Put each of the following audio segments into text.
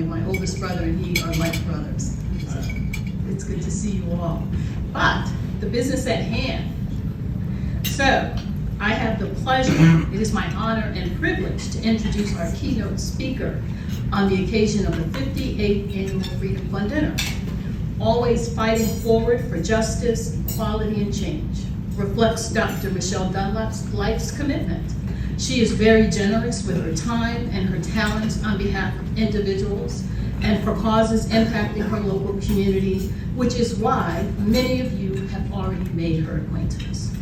family. My oldest brother and he are like brothers. So it's good to see you all. But the business at hand. So I have the pleasure, it is my honor and privilege to introduce our keynote speaker on the occasion of the 58th Annual Freedom Fund Dinner. Always fighting forward for justice, equality, and change reflects Dr. Michelle Dunlap's life's commitment. She is very generous with her time and her talents on behalf of individuals and for causes impacting her local community, which is why many of you have already made her acquaintance.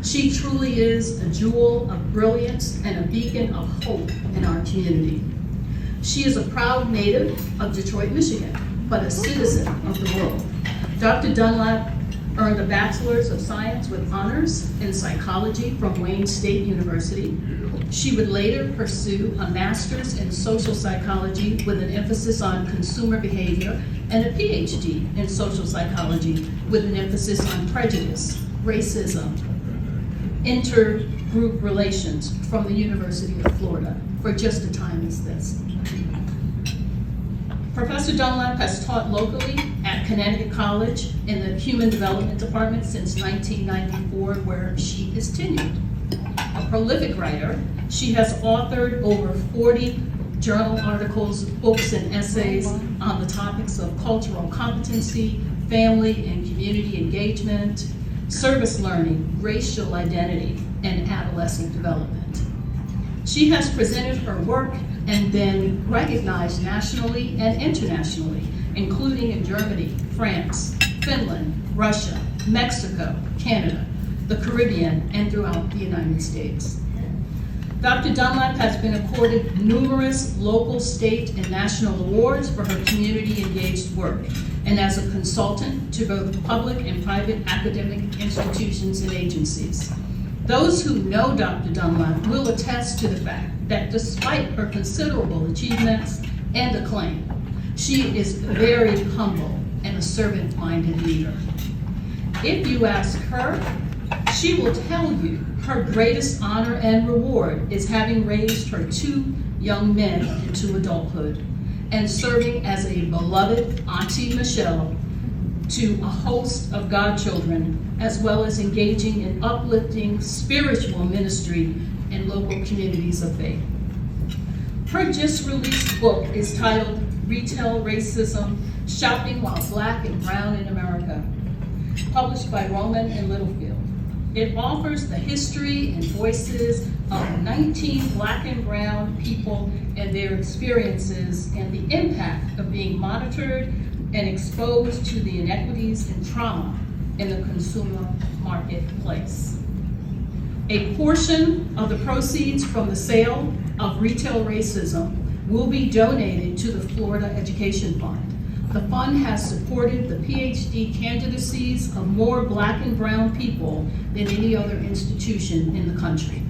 She truly is a jewel of brilliance and a beacon of hope in our community. She is a proud native of Detroit, Michigan, but a citizen of the world. Dr. Dunlap earned a Bachelor's of Science with honors in psychology from Wayne State University. She would later pursue a master's in social psychology with an emphasis on consumer behavior and a PhD in social psychology with an emphasis on prejudice, racism, intergroup relations from the University of Florida for just a time as this. Professor Dunlap has taught locally at Connecticut College in the Human Development Department since 1994, where she is tenured. A prolific writer, she has authored over 40 journal articles, books, and essays on the topics of cultural competency, family and community engagement, service learning, racial identity, and adolescent development. She has presented her work and been recognized nationally and internationally, including in Germany, France, Finland, Russia, Mexico, Canada, the Caribbean, and throughout the United States. Dr. Dunlap has been accorded numerous local, state, and national awards for her community-engaged work, and as a consultant to both public and private academic institutions and agencies. Those who know Dr. Dunlap will attest to the fact that despite her considerable achievements and acclaim, she is very humble and a servant-minded leader. If you ask her, she will tell you her greatest honor and reward is having raised her two young men into adulthood and serving as a beloved Auntie Michelle to a host of godchildren, as well as engaging in uplifting spiritual ministry in local communities of faith. Her just released book is titled Retail Racism, Shopping While Black and Brown in America, published by Rowman and Littlefield. It offers the history and voices of 19 black and brown people and their experiences and the impact of being monitored and exposed to the inequities and trauma in the consumer marketplace. A portion of the proceeds from the sale of Retail Racism will be donated to the Florida Education Fund. The fund has supported the PhD candidacies of more black and brown people than any other institution in the country.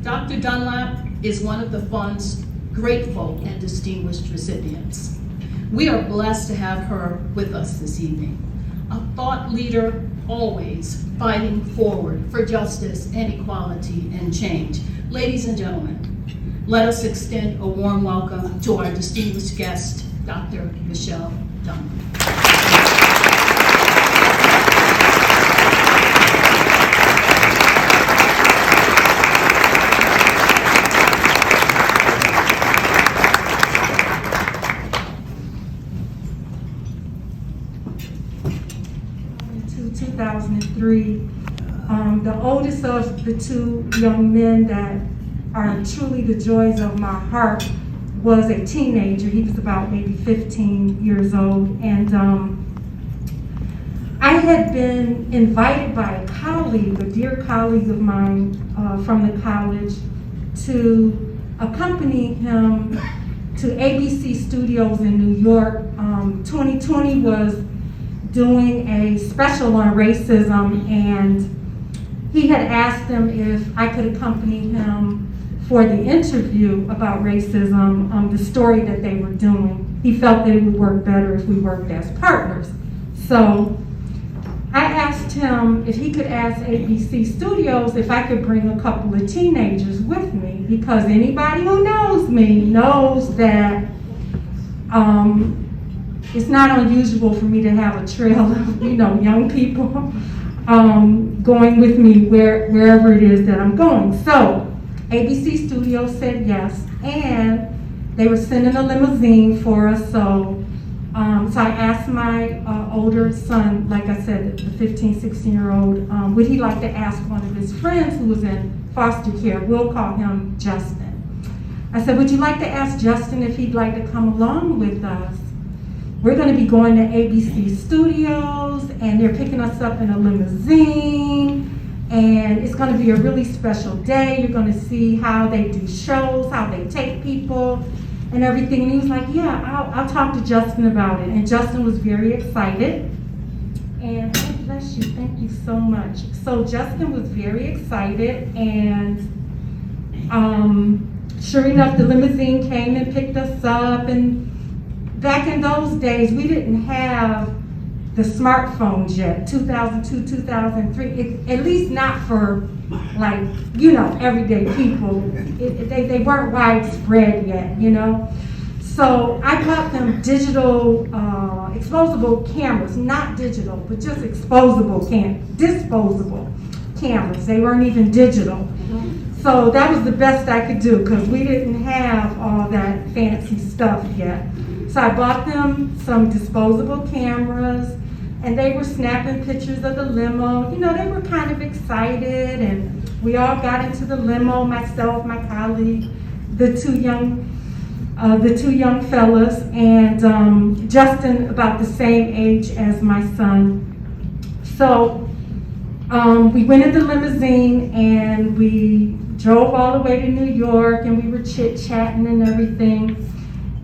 Dr. Dunlap is one of the fund's grateful and distinguished recipients. We are blessed to have her with us this evening. A thought leader, always fighting forward for justice and equality and change. Ladies and gentlemen, let us extend a warm welcome to our distinguished guest, Dr. Michelle Dunlap. 2003. The oldest of the two young men that are truly the joys of my heart was a teenager. He was about maybe 15 years old, and I had been invited by a colleague, a dear colleague of mine from the college, to accompany him to ABC Studios in New York. 2020 was doing a special on racism, and he had asked them if I could accompany him for the interview about racism, the story that they were doing. He felt that it would work better if we worked as partners. So I asked him if he could ask ABC Studios if I could bring a couple of teenagers with me, because anybody who knows me knows that It's not unusual for me to have a trail of, young people going with me wherever it is that I'm going. So ABC Studios said yes, and they were sending a limousine for us. So I asked my older son, like I said, the 15, 16-year-old, would he like to ask one of his friends who was in foster care? We'll call him Justin. I said, would you like to ask Justin if he'd like to come along with us? We're going to be going to ABC Studios, and they're picking us up in a limousine, and it's going to be a really special day. You're going to see how they do shows, how they take people, and everything. And he was like, yeah, I'll talk to Justin about it. And Justin was very excited. And oh, bless you, thank you so much. So Justin was very excited, and sure enough, the limousine came and picked us up. And back in those days, we didn't have the smartphones yet, 2002, 2003, at least not for everyday people. They weren't widespread yet, So I bought them digital, disposable cameras, not digital, but just disposable cameras. They weren't even digital. So that was the best I could do, because we didn't have all that fancy stuff yet. So I bought them some disposable cameras, and they were snapping pictures of the limo. They were kind of excited, and we all got into the limo, myself, my colleague, the two young fellas, and Justin about the same age as my son. So we went in the limousine, and we drove all the way to New York, and we were chit-chatting and everything.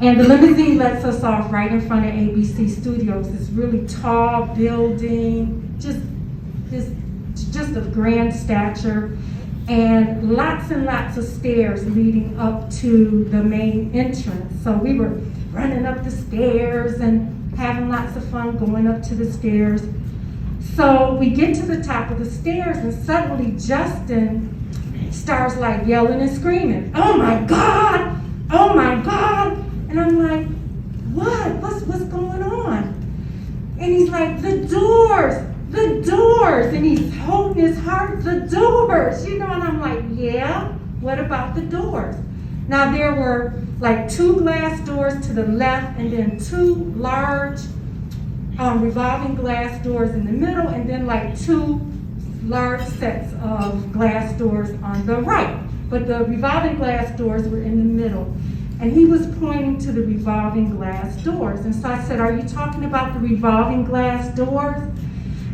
And the limousine lets us off right in front of ABC Studios. This really tall building, just of grand stature, and lots of stairs leading up to the main entrance. So we were running up the stairs and having lots of fun going up to the stairs. So we get to the top of the stairs, and suddenly Justin starts yelling and screaming, "Oh my God! Oh my God!" And I'm like, what? What's going on? And he's like, the doors, and he's holding his heart, the doors, and I'm like, yeah, what about the doors? Now there were 2 glass doors to the left, and then 2 large revolving glass doors in the middle, and then 2 large sets of glass doors on the right. But the revolving glass doors were in the middle. And he was pointing to the revolving glass doors. And so I said, are you talking about the revolving glass doors?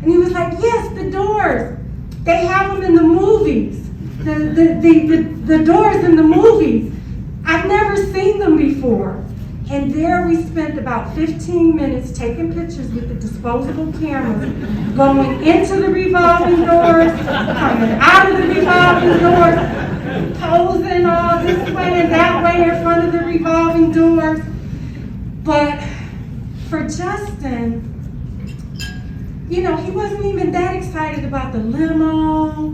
And he was like, yes, the doors. They have them in the movies. The doors in the movies. I've never seen them before. And there we spent about 15 minutes taking pictures with the disposable cameras, going into the revolving doors, coming out of the revolving doors, posing all this way and that way in front of the revolving doors. But for Justin, he wasn't even that excited about the limo.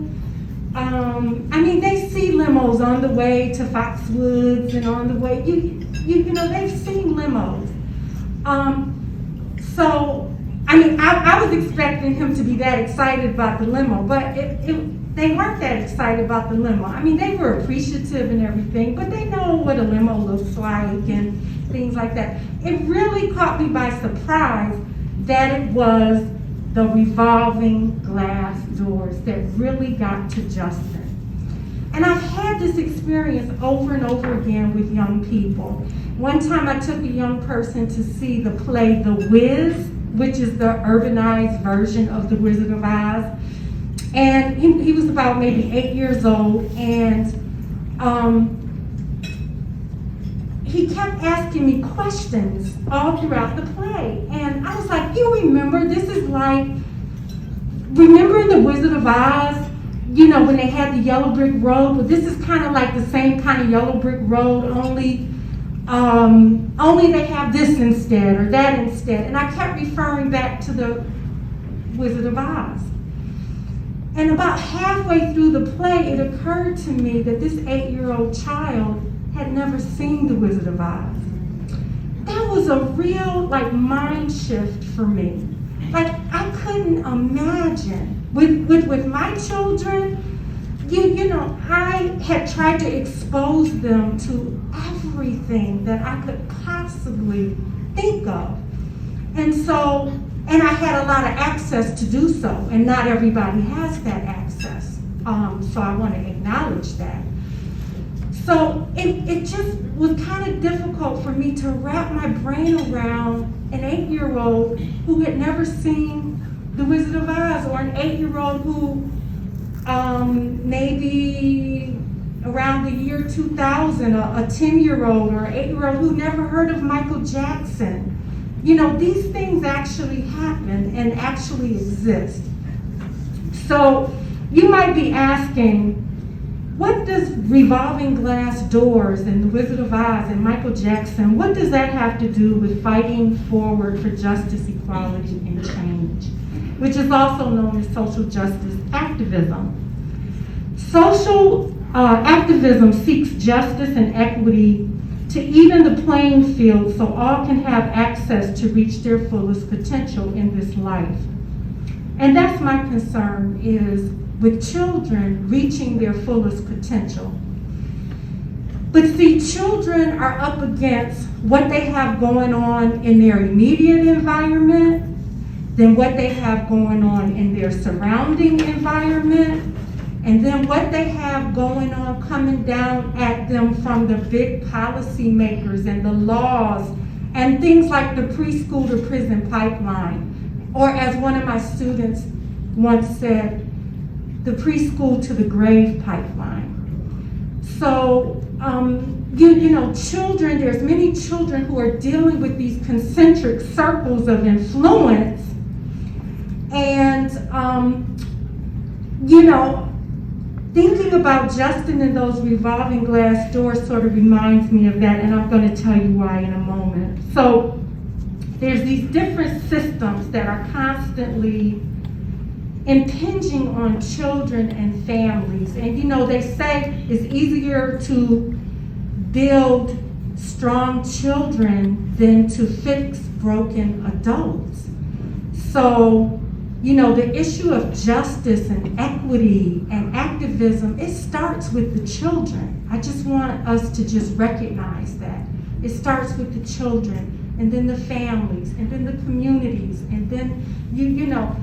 They see limos on the way to Foxwoods and on the way, they've seen limos. I was expecting him to be that excited about the limo, but they weren't that excited about the limo. They were appreciative and everything, but they know what a limo looks like and things like that. It really caught me by surprise that it was the revolving glass doors that really got to Justin. And I've had this experience over and over again with young people. One time I took a young person to see the play The Wiz, which is the urbanized version of The Wizard of Oz. And he was about maybe 8 years old, and he kept asking me questions all throughout the play. And I was like, you remember, this is remember in The Wizard of Oz, when they had the yellow brick road? But this is kind of like the same kind of yellow brick road, only they have this instead or that instead. And I kept referring back to The Wizard of Oz. And about halfway through the play, it occurred to me that this 8-year-old child had never seen The Wizard of Oz. that was a real like mind shift for me. Like I couldn't imagine with my children, you know, I had tried to expose them to everything that I could possibly think of. And I had a lot of access to do so, and not everybody has that access. So I want to acknowledge that. So it just was kind of difficult for me to wrap my brain around an 8-year-old who had never seen The Wizard of Oz, or an 8-year-old who maybe around the year 2000, a 10-year-old or an 8-year-old who never heard of Michael Jackson. You know, these things actually happen and actually exist. So you might be asking, what does revolving glass doors and The Wizard of Oz and Michael Jackson, what does that have to do with fighting forward for justice, equality, and change, which is also known as social justice activism? Social activism seeks justice and equity to even the playing field so all can have access to reach their fullest potential in this life. And that's my concern, is with children reaching their fullest potential. But see, children are up against what they have going on in their immediate environment, then what they have going on in their surrounding environment, and then what they have going on coming down at them from the big policymakers and the laws and things like the preschool to prison pipeline, or as one of my students once said, the preschool to the grave pipeline. So, you know, children, there's many children who are dealing with these concentric circles of influence, and, you know, thinking about Justin and those revolving glass doors sort of reminds me of that, and I'm going to tell you why in a moment. So there's these different systems that are constantly impinging on children and families. And you know, they say it's easier to build strong children than to fix broken adults. So, you know, the issue of justice and equity and activism, it starts with the children. I just want us to just recognize that. It starts with the children, and then the families, and then the communities, and then, you know,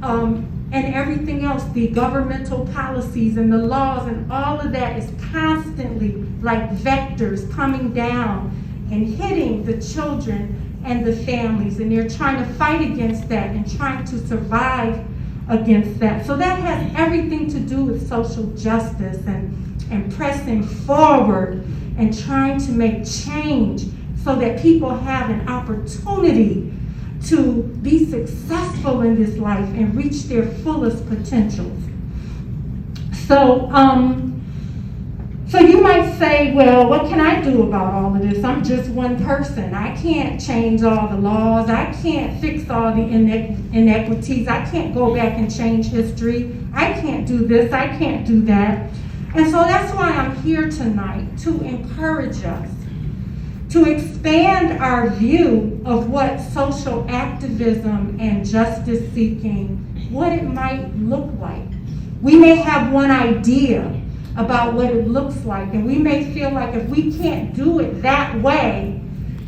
and everything else, the governmental policies and the laws and all of that is constantly like vectors coming down and hitting the children and the families, and they're trying to fight against that and trying to survive against that. So that has everything to do with social justice and pressing forward and trying to make change so that people have an opportunity to be successful in this life and reach their fullest potentials. So, so you might say, well, what can I do about all of this? I'm just one person. I can't change all the laws. I can't fix all the inequities. I can't go back and change history. I can't do this. I can't do that. And so that's why I'm here tonight, to encourage us to expand our view of what social activism and justice seeking, what it might look like. We may have one idea about what it looks like, and we may feel like if we can't do it that way,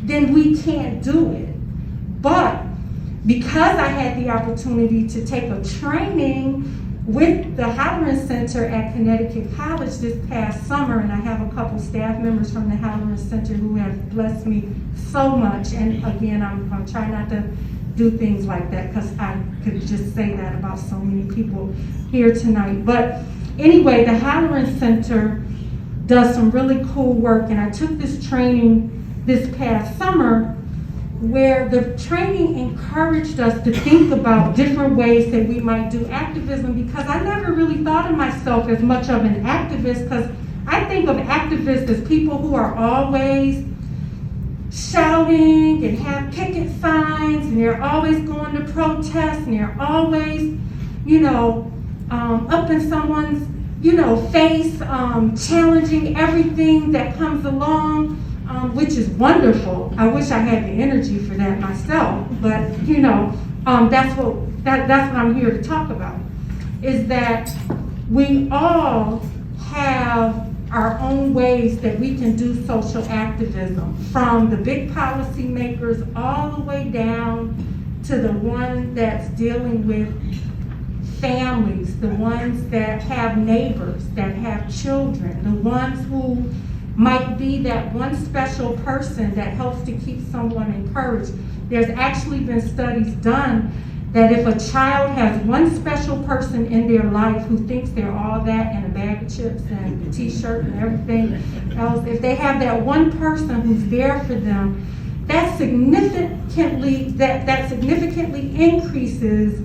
then we can't do it. But because I had the opportunity to take a training with the Halloran Center at Connecticut College this past summer, and I have a couple staff members from the Halloran Center who have blessed me so much, and again, I'm trying not to do things like that because I could just say that about so many people here tonight. But anyway, the Halloran Center does some really cool work, and I took this training this past summer where the training encouraged us to think about different ways that we might do activism, because I never really thought of myself as much of an activist, because I think of activists as people who are always shouting and have picket signs, and they're always going to protest, and they're always, you know, up in someone's, you know, face, challenging everything that comes along. which is wonderful. I wish I had the energy for that myself, but that's what I'm here to talk about, is that we all have our own ways that we can do social activism, from the big policy makers all the way down to the one that's dealing with families, the ones that have neighbors, that have children, the ones who might be that one special person that helps to keep someone encouraged. There's actually been studies done that if a child has one special person in their life who thinks they're all that and a bag of chips and a t-shirt and everything else, if they have that one person who's there for them, that significantly increases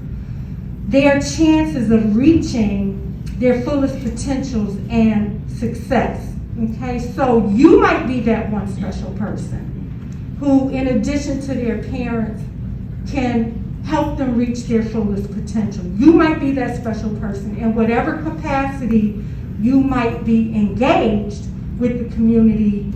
their chances of reaching their fullest potentials and success. Okay, so you might be that one special person who, in addition to their parents, can help them reach their fullest potential. You might be that special person in whatever capacity you might be engaged with the community.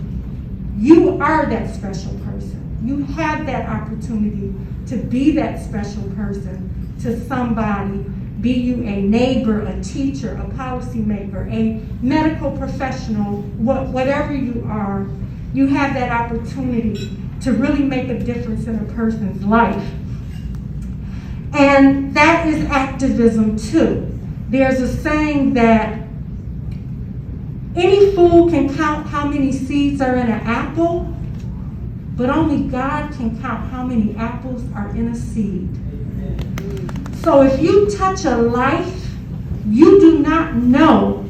You are that special person. You have that opportunity to be that special person to somebody, be you a neighbor, a teacher, a policymaker, a medical professional, whatever you are, you have that opportunity to really make a difference in a person's life. And that is activism too. There's a saying that any fool can count how many seeds are in an apple, but only God can count how many apples are in a seed. So if you touch a life, you do not know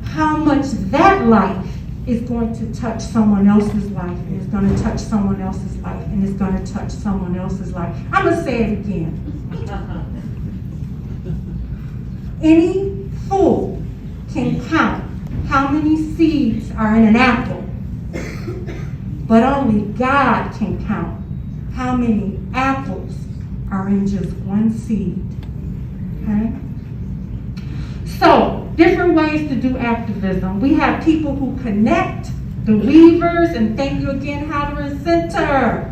how much that life is going to touch someone else's life, and it's going to touch someone else's life, and it's going to touch someone else's life. I'm going to say it again. Any fool can count how many seeds are in an apple, but only God can count how many apples are in just one seed. Okay? So, different ways to do activism. We have people who connect, the weavers, and thank you again, Halloran Center.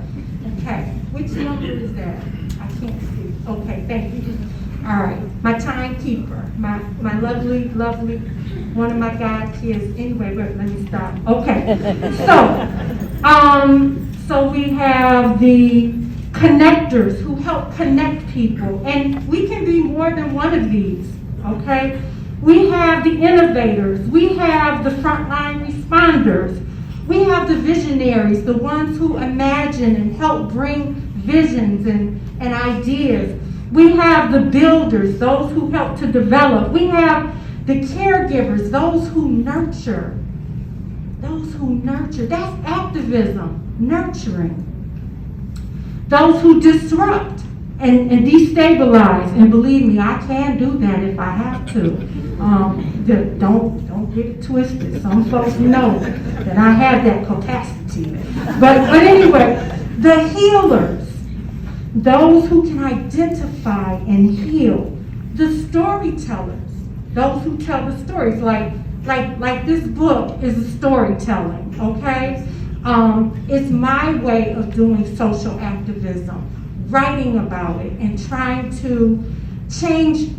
Okay, which number is that? I can't see. Okay, thank you. All right, my timekeeper, my lovely, one of my god kids. Anyway, wait, let me stop. Okay, so we have the connectors who help connect people, and we can be more than one of these. Okay. We have the innovators, we have the frontline responders, we have the visionaries, the ones who imagine and help bring visions and ideas. We have the builders, those who help to develop. We have the caregivers, those who nurture. That's activism, nurturing. Those who disrupt and destabilize. And believe me, I can do that if I have to. Don't get it twisted. Some folks know that I have that capacity. But anyway, the healers, those who can identify and heal. The storytellers, those who tell the stories. Like this book is a storytelling, okay? It's my way of doing social activism, writing about it and trying to change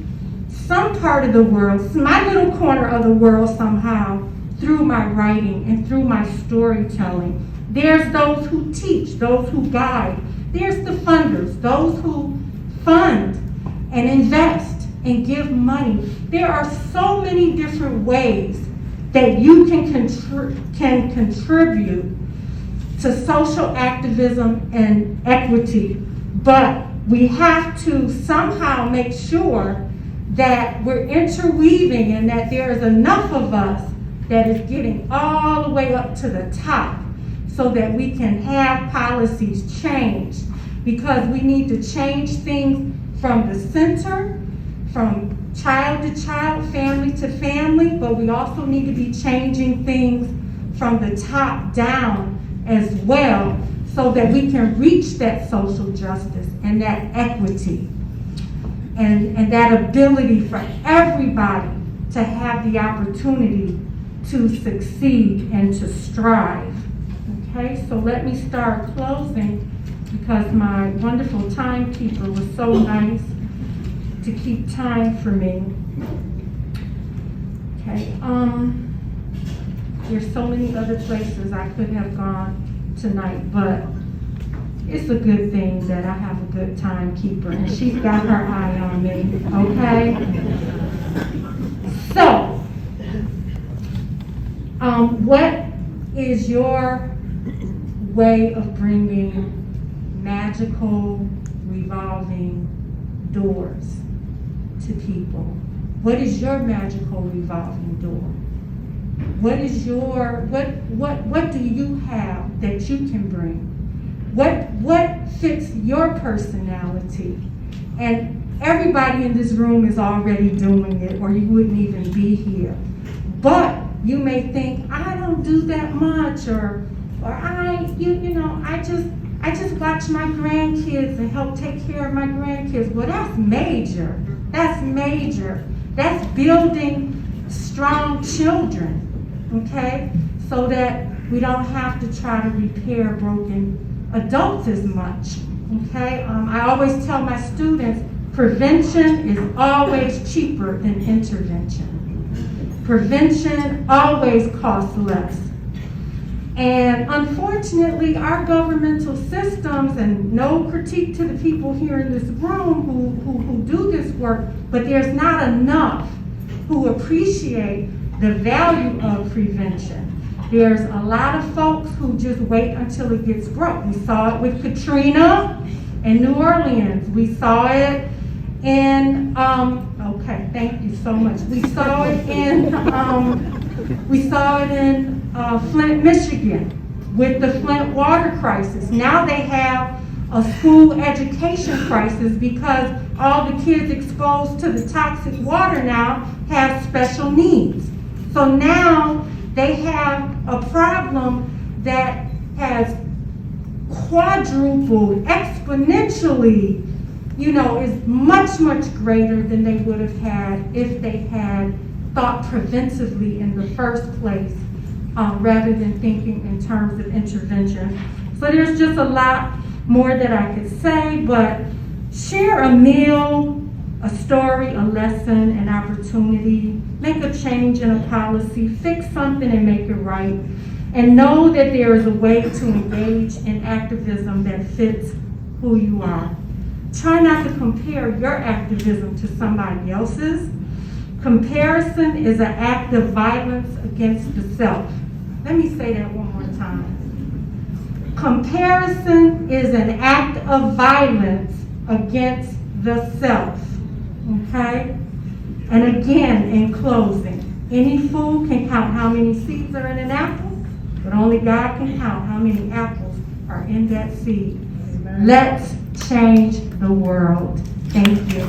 some part of the world, my little corner of the world somehow, through my writing and through my storytelling. There's those who teach, those who guide. There's the funders, those who fund and invest and give money. There are so many different ways that you can contribute to social activism and equity, but we have to somehow make sure that we're interweaving and that there is enough of us that is getting all the way up to the top so that we can have policies changed, because we need to change things from the center, from child to child, family to family, but we also need to be changing things from the top down as well so that we can reach that social justice and that equity and that ability for everybody to have the opportunity to succeed and to strive. Okay, so let me start closing because my wonderful timekeeper was so nice to keep time for me. Okay, there's so many other places I could have gone tonight, but it's a good thing that I have a good timekeeper and she's got her eye on me, okay? So, what is your way of bringing magical revolving doors to people? What is your magical revolving door? What is your, what do you have that you can bring? What fits your personality? And everybody in this room is already doing it or you wouldn't even be here. But you may think, I don't do that much, or I just watch my grandkids and help take care of my grandkids. Well, that's major. That's major. That's building strong children, okay? So that we don't have to try to repair broken adults as much, okay? I always tell my students, prevention is always cheaper than intervention. Prevention always costs less. And unfortunately, our governmental systems, and no critique to the people here in this room who do this work, but there's not enough who appreciate the value of prevention. There's a lot of folks who just wait until it gets broke. We saw it with Katrina in New Orleans. We saw it in, okay, thank you so much. We saw it in Flint, Michigan with the Flint water crisis. Now they have a school education crisis because all the kids exposed to the toxic water now have special needs. So now they have a problem that has quadrupled exponentially, is much, much greater than they would have had if they had thought preventively in the first place, rather than thinking in terms of intervention. So there's just a lot more that I could say, but share a meal, a story, a lesson, an opportunity, make a change in a policy, fix something and make it right, and know that there is a way to engage in activism that fits who you are. Try not to compare your activism to somebody else's. Comparison is an act of violence against the self. Let me say that one more time. Comparison is an act of violence against the self. Okay? And again, in closing, any fool can count how many seeds are in an apple, but only God can count how many apples are in that seed. Amen. Let's change the world. Thank you.